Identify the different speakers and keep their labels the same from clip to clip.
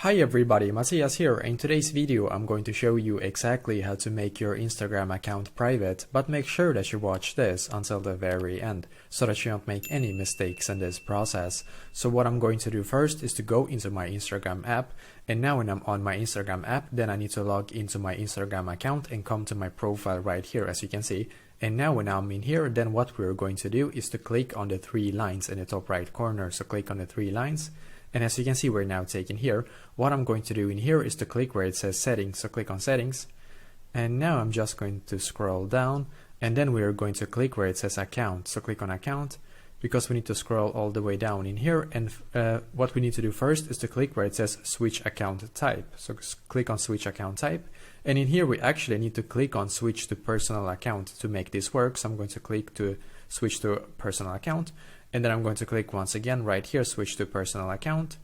Speaker 1: Hi everybody, Matthias here. In today's video I'm going to show you exactly how to make your Instagram account private, but make sure that you watch this until the very end so that you don't make any mistakes in this process. So what I'm going to do first is to go into my Instagram app, and now when I'm on my Instagram app, then I need to log into my Instagram account and come to my profile right here, as you can see. And now when I'm in here, then what we're going to do is to click on the three lines in the top right corner. So click on the three lines. And as you can see, we're now taken here. What I'm going to do in here is to click where it says settings. So click on settings. And now I'm just going to scroll down. And then we're going to click where it says account. So click on account, because we need to scroll all the way down in here. And what we need to do first is to click where it says switch account type. So click on switch account type. And in here, we actually need to click on switch to personal account to make this work. So I'm going to click to switch to personal account. And then I'm going to click once again right here, switch to personal account.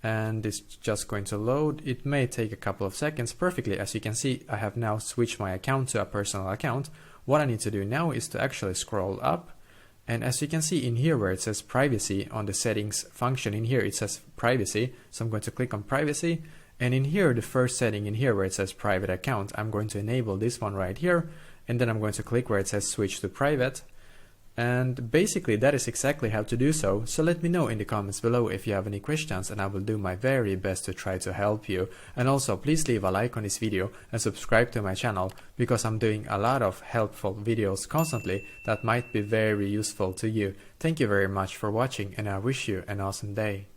Speaker 1: And it's just going to load. It may take a couple of seconds. Perfectly, as you can see, I have now switched my account to a personal account. What I need to do now is to actually scroll up. And as you can see in here where it says privacy on the settings function, in here it says privacy. So I'm going to click on privacy. And in here, the first setting in here where it says private account, I'm going to enable this one right here. And then I'm going to click where it says switch to private. And basically that is exactly how to do so. So let me know in the comments below if you have any questions, and I will do my very best to try to help you. And also please leave a like on this video and subscribe to my channel, because I'm doing a lot of helpful videos constantly that might be very useful to you. Thank you very much for watching, and I wish you an awesome day.